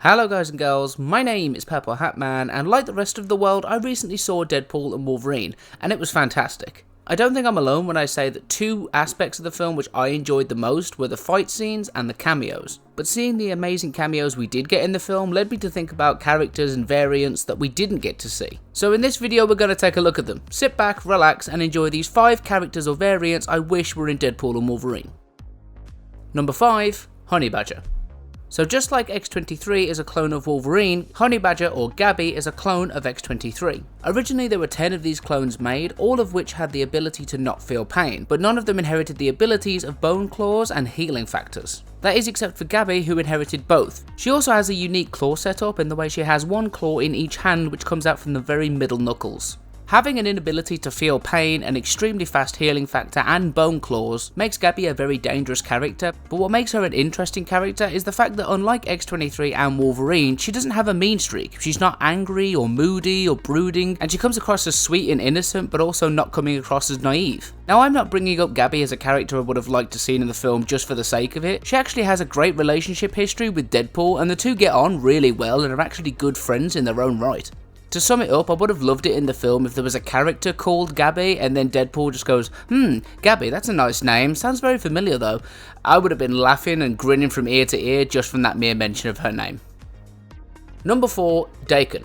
Hello guys and girls, my name is Purple Hat Man, and like the rest of the world, I recently saw Deadpool and Wolverine, and it was fantastic. I don't think I'm alone when I say that two aspects of the film which I enjoyed the most were the fight scenes and the cameos. But seeing the amazing cameos we did get in the film led me to think about characters and variants that we didn't get to see. So in this video we're going to take a look at them. Sit back, relax, and enjoy these 5 characters or variants I wish were in Deadpool and Wolverine. Number 5. HoneyBadger. So just like X-23 is a clone of Wolverine, HoneyBadger or Gabby is a clone of X-23. Originally there were 10 of these clones made, all of which had the ability to not feel pain, but none of them inherited the abilities of bone claws and healing factors. That is except for Gabby, who inherited both. She also has a unique claw setup in the way she has one claw in each hand which comes out from the very middle knuckles. Having an inability to feel pain, an extremely fast healing factor, and bone claws makes Gabby a very dangerous character, but what makes her an interesting character is the fact that unlike X-23 and Wolverine, she doesn't have a mean streak. She's not angry or moody or brooding, and she comes across as sweet and innocent, but also not coming across as naive. Now, I'm not bringing up Gabby as a character I would have liked to see in the film just for the sake of it. She actually has a great relationship history with Deadpool, and the two get on really well and are actually good friends in their own right. To sum it up, I would have loved it in the film if there was a character called Gabby and then Deadpool just goes, Gabby, that's a nice name, sounds very familiar though. I would have been laughing and grinning from ear to ear just from that mere mention of her name. Number 4, Daken.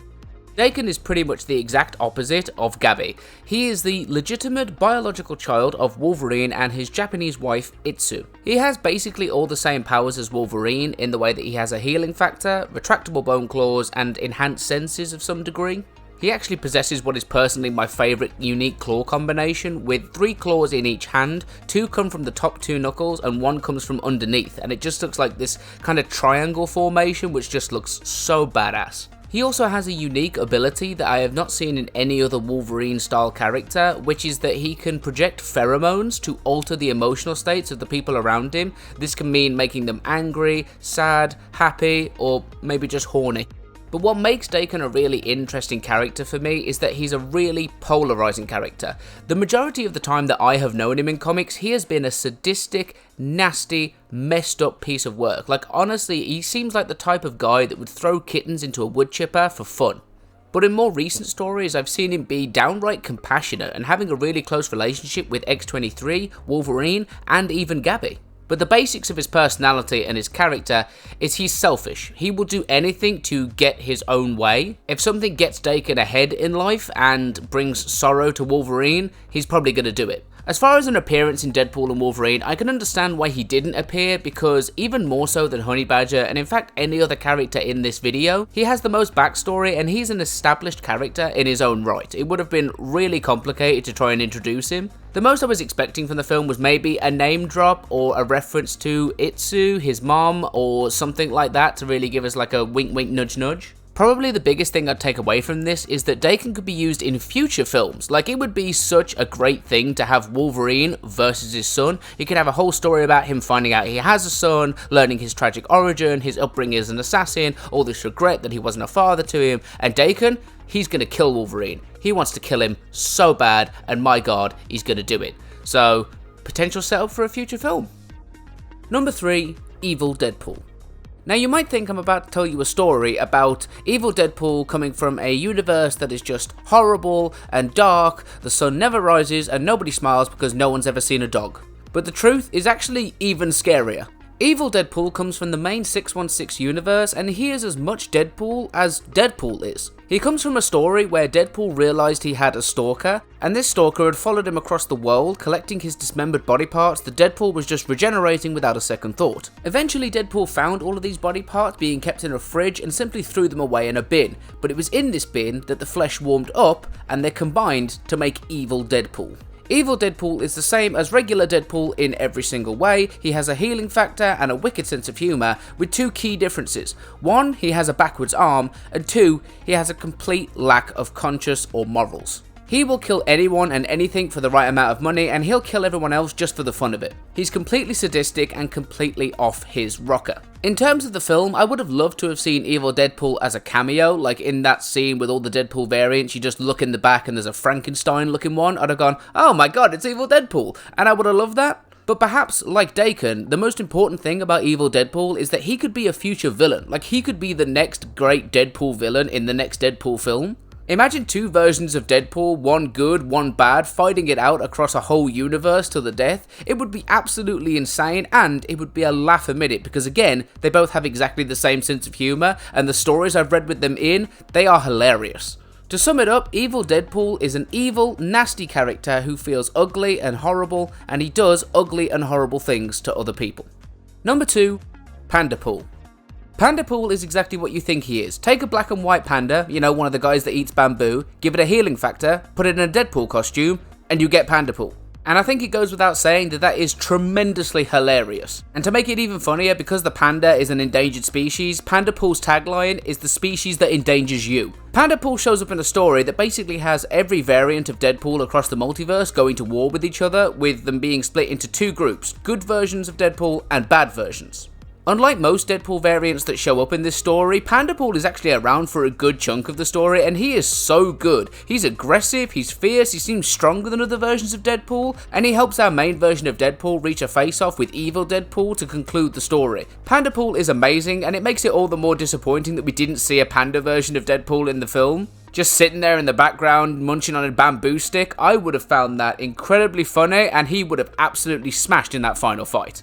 Daken is pretty much the exact opposite of Gabby. He is the legitimate biological child of Wolverine and his Japanese wife, Itsu. He has basically all the same powers as Wolverine in the way that he has a healing factor, retractable bone claws, and enhanced senses of some degree. He actually possesses what is personally my favourite unique claw combination, with 3 claws in each hand, 2 come from the top 2 knuckles and 1 comes from underneath, and it just looks like this kind of triangle formation which just looks so badass. He also has a unique ability that I have not seen in any other Wolverine style character, which is that he can project pheromones to alter the emotional states of the people around him. This can mean making them angry, sad, happy, or maybe just horny. But what makes Daken a really interesting character for me is that he's a really polarizing character. The majority of the time that I have known him in comics, he has been a sadistic, nasty, messed up piece of work. Like, honestly, he seems like the type of guy that would throw kittens into a wood chipper for fun. But in more recent stories, I've seen him be downright compassionate and having a really close relationship with X-23, Wolverine, and even Gabby. But the basics of his personality and his character is he's selfish. He will do anything to get his own way. If something gets Daken ahead in life and brings sorrow to Wolverine, he's probably going to do it. As far as an appearance in Deadpool and Wolverine, I can understand why he didn't appear, because even more so than HoneyBadger, and in fact any other character in this video, he has the most backstory and he's an established character in his own right. It would have been really complicated to try and introduce him. The most I was expecting from the film was maybe a name drop or a reference to Itsu, his mom, or something like that to really give us like a wink wink nudge nudge. Probably the biggest thing I'd take away from this is that Daken could be used in future films. Like, it would be such a great thing to have Wolverine versus his son. You could have a whole story about him finding out he has a son, learning his tragic origin, his upbringing as an assassin, all this regret that he wasn't a father to him, and Daken, he's gonna kill Wolverine. He wants to kill him so bad, and my god, he's gonna do it. So, potential setup for a future film. Number 3, Evil Deadpool. Now, you might think I'm about to tell you a story about evil Deadpool coming from a universe that is just horrible and dark, the sun never rises, and nobody smiles because no one's ever seen a dog. But the truth is actually even scarier. Evil Deadpool comes from the main 616 universe, and he is as much Deadpool as Deadpool is. He comes from a story where Deadpool realised he had a stalker, and this stalker had followed him across the world, collecting his dismembered body parts that Deadpool was just regenerating without a second thought. Eventually, Deadpool found all of these body parts being kept in a fridge and simply threw them away in a bin, but it was in this bin that the flesh warmed up, and they combined to make Evil Deadpool. Evil Deadpool is the same as regular Deadpool in every single way. He has a healing factor and a wicked sense of humour, with 2 key differences. 1, he has a backwards arm, and 2, he has a complete lack of conscience or morals. He will kill anyone and anything for the right amount of money, and he'll kill everyone else just for the fun of it. He's completely sadistic and completely off his rocker. In terms of the film, I would have loved to have seen Evil Deadpool as a cameo, like in that scene with all the Deadpool variants. You just look in the back and there's a Frankenstein looking one. I'd have gone, oh my god, it's Evil Deadpool, and I would have loved that. But perhaps, like Daken, the most important thing about evil Deadpool is that he could be a future villain. Like, he could be the next great Deadpool villain in the next Deadpool film. Imagine two versions of Deadpool, one good, one bad, fighting it out across a whole universe to the death. It would be absolutely insane, and it would be a laugh a minute, because again, they both have exactly the same sense of humour, and the stories I've read with them they are hilarious. To sum it up, evil Deadpool is an evil, nasty character who feels ugly and horrible, and he does ugly and horrible things to other people. Number 2, Pandapool. Pandapool is exactly what you think he is. Take a black and white panda, you know, one of the guys that eats bamboo, give it a healing factor, put it in a Deadpool costume, and you get Pandapool. And I think it goes without saying that that is tremendously hilarious. And to make it even funnier, because the panda is an endangered species, Pandapool's tagline is the species that endangers you. Pandapool shows up in a story that basically has every variant of Deadpool across the multiverse going to war with each other, with them being split into two groups, good versions of Deadpool and bad versions. Unlike most Deadpool variants that show up in this story, Pandapool is actually around for a good chunk of the story, and he is so good. He's aggressive, he's fierce, he seems stronger than other versions of Deadpool, and he helps our main version of Deadpool reach a face-off with evil Deadpool to conclude the story. Pandapool is amazing, and it makes it all the more disappointing that we didn't see a panda version of Deadpool in the film. Just sitting there in the background, munching on a bamboo stick, I would have found that incredibly funny, and he would have absolutely smashed in that final fight.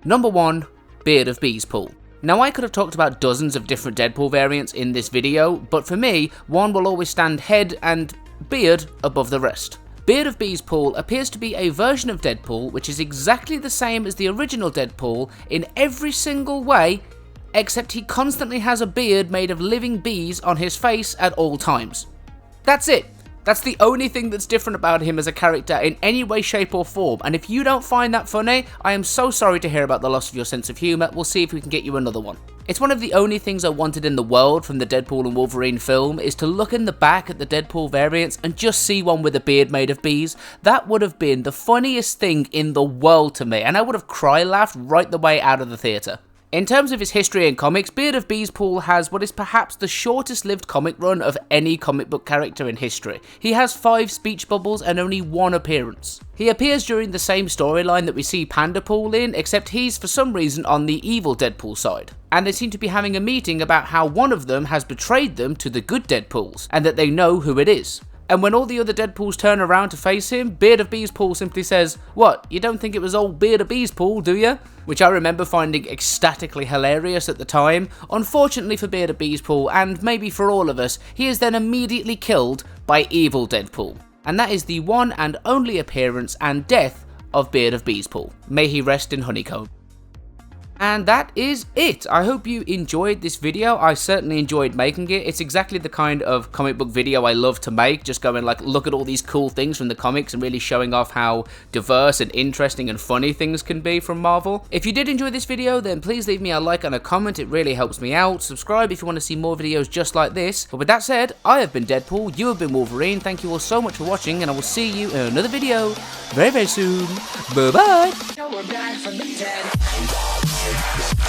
Number 1. Beard of Beespool. Now, I could have talked about dozens of different Deadpool variants in this video, but for me, one will always stand head and beard above the rest. Beard of Beespool appears to be a version of Deadpool which is exactly the same as the original Deadpool in every single way, except he constantly has a beard made of living bees on his face at all times. That's it. That's the only thing that's different about him as a character in any way, shape or form, and if you don't find that funny, I am so sorry to hear about the loss of your sense of humour. We'll see if we can get you another one. It's one of the only things I wanted in the world from the Deadpool and Wolverine film, is to look in the back at the Deadpool variants and just see one with a beard made of bees. That would have been the funniest thing in the world to me, and I would have cry-laughed right the way out of the theatre. In terms of his history in comics, Beard of Beespool has what is perhaps the shortest lived comic run of any comic book character in history. He has 5 speech bubbles and only 1 appearance. He appears during the same storyline that we see Pandapool in, except he's for some reason on the evil Deadpool side. And they seem to be having a meeting about how one of them has betrayed them to the good Deadpools, and that they know who it is. And when all the other Deadpools turn around to face him, Beard of Beespool simply says, "What, you don't think it was old Beard of Beespool, do you?" Which I remember finding ecstatically hilarious at the time. Unfortunately for Beard of Beespool, and maybe for all of us, he is then immediately killed by evil Deadpool. And that is the one and only appearance and death of Beard of Beespool. May he rest in honeycomb. And that is it. I hope you enjoyed this video. I certainly enjoyed making it. It's exactly the kind of comic book video I love to make, just going like, look at all these cool things from the comics and really showing off how diverse and interesting and funny things can be from Marvel. If you did enjoy this video, then please leave me a like and a comment. It really helps me out. Subscribe if you want to see more videos just like this. But with that said, I have been Deadpool, you have been Wolverine. Thank you all so much for watching, and I will see you in another video very, very soon. Bye-bye! We're back from the dead.